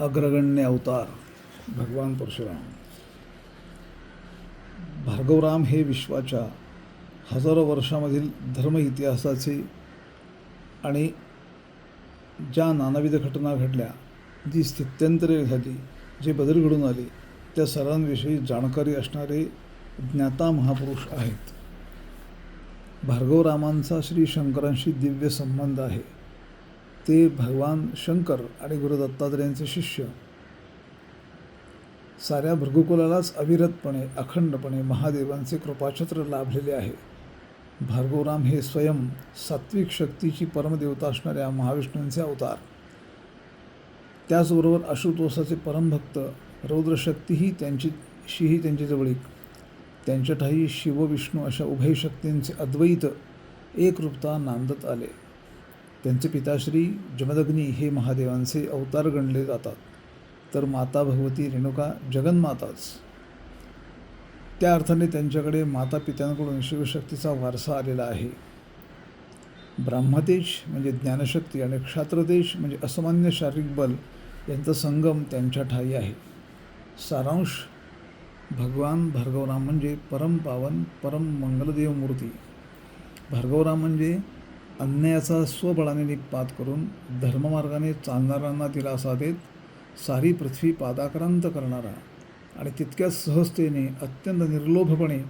अग्रगण्य अवतार भगवान परशुराम. भार्गवराम हे विश्वाच्या हजारो वर्षामधील धर्म इतिहासाचे आणि ज्या नानाविध घटना घडल्या, जी स्थित्यंतरे झाली, जे बदल घडून आले, त्या सर्वांविषयी जाणकारी असणारे ज्ञाता महापुरुष आहेत. भार्गवरामांचा श्री शंकरांशी दिव्य संबंध आहे. ते भगवान शंकर आणि गुरु दत्तात्रेयांचे शिष्य. साऱ्या भृगुकुलालाच अविरतपणे अखंडपणे महादेवांचे कृपाछत्र लाभलेले आहे. भार्गवराम हे स्वयं सात्विक शक्तीची परमदेवता असणाऱ्या महाविष्णूंचे अवतार. त्याचबरोबर आशुतोषाचे परमभक्त रौद्रशक्तीही त्यांची जवळीक. त्यांच्या ठायी शिव विष्णू अशा उभय शक्तींचे अद्वैत एकरूपता नांदत आले. त्यांचे पिताश्री जमदग्नी हे महादेवांचे अवतार गणले जातात, तर माता भगवती रेणुका जगन्माताच. त्या अर्थाने त्यांच्याकडे माता पित्यांकडून शिवशक्तीचा वारसा आलेला आहे. ब्राह्मतेज म्हणजे ज्ञानशक्ती आणि क्षात्रतेज म्हणजे असामान्य शारीरिक बल यांचा संगम त्यांच्या ठायी आहे. सारांश: भगवान भार्गवराम म्हणजे परम पावन परम मंगलदेव मूर्ती. भार्गवराम म्हणजे अन्यायाचा स्वबळाने निपात करून धर्ममार्गाने चालणाऱ्यांना दिलासा देत सारी पृथ्वी पादाक्रांत करणारा आणि तितक्याच सहजतेने अत्यंत निर्लोभपणे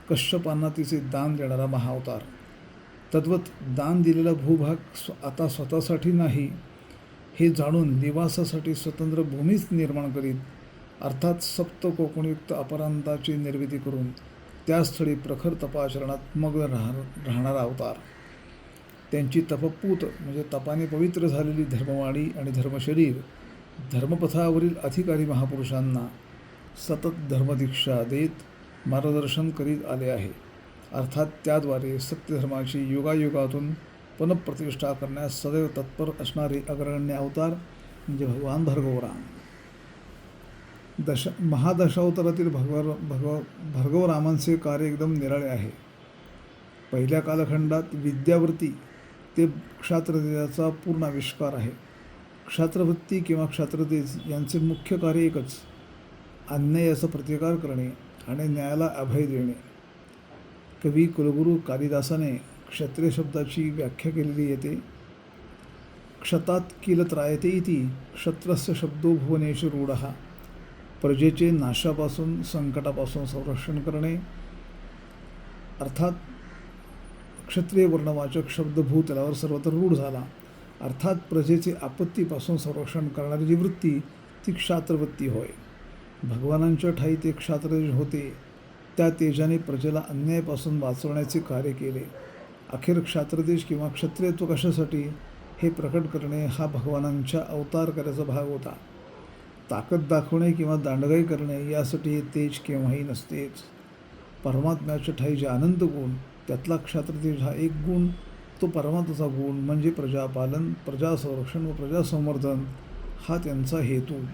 कश्यपांना तिचे दान देणारा महाअवतार. तद्वत दान दिलेला भूभाग आता स्वतःसाठी नाही हे जाणून निवासासाठी स्वतंत्र भूमीच निर्माण करीत, अर्थात सप्त कोकणयुक्त अपरांताची निर्मिती करून त्या स्थळी प्रखर तपाचरणात मग्न राहणारा अवतार. त्यांची तपपूत म्हणजे तपाने पवित्र झालेली धर्मवाणी आणि धर्मशरीर धर्मपथावरील अधिकारी महापुरुषांना सतत धर्मदीक्षा देत मार्गदर्शन करीत आले आहे. अर्थात त्याद्वारे सत्यधर्माची युगायुगातून पुनःप्रतिष्ठा करण्यास सदैव तत्पर असणारे अग्रगण्य अवतार म्हणजे भगवान भार्गवराम. महादशावतारातील भार्गवरामांचे कार्य एकदम निराळे आहे. पहिल्या कालखंडात विद्यावृत्ती ते क्षात्रतेजाचा पूर्ण आविष्कार आहे. क्षात्रवृत्ती किंवा क्षात्रतेज यांचे मुख्य कार्य एकच: अन्यायाचा प्रतिकार करणे आणि न्यायाला अभय देणे. कवी कुलगुरू कालिदासाने क्षत्रिय शब्दाची व्याख्या केलेली येते: क्षतात किल त्रायते इति क्षत्रस्य शब्दो भुवनेषु रूढः. प्रजेचे नाशापासून संकटापासून संरक्षण करणे. अर्थात क्षत्रिय वर्णवाचक शब्द भूतलावर सर्वत्र रूढ झाला. अर्थात प्रजेचे आपत्तीपासून संरक्षण करणारी जी वृत्ती ती क्षात्रवृत्ती होय. भगवानांच्या ठायी ते क्षात्रतेज होते. त्या तेजाने प्रजेला अन्यायापासून वाचवण्याचे कार्य केले. अखेर क्षात्रतेज किंवा क्षत्रियत्व कशासाठी हे प्रकट करणे हा भगवानांच्या अवतार कार्याचा भाग होता. ताकद दाखवणे किंवा दांडगाई करणे यासाठी हे तेज केव्हाही नसतेच. परमात्म्याच्या ठायी जे अनंत गुण, त्यातला क्षात्रतेज हा एक गुण, तो परमात्म्याचा गुण म्हणजे प्रजापालन, प्रजासंरक्षण व प्रजासंवर्धन हा त्यांचा हेतू.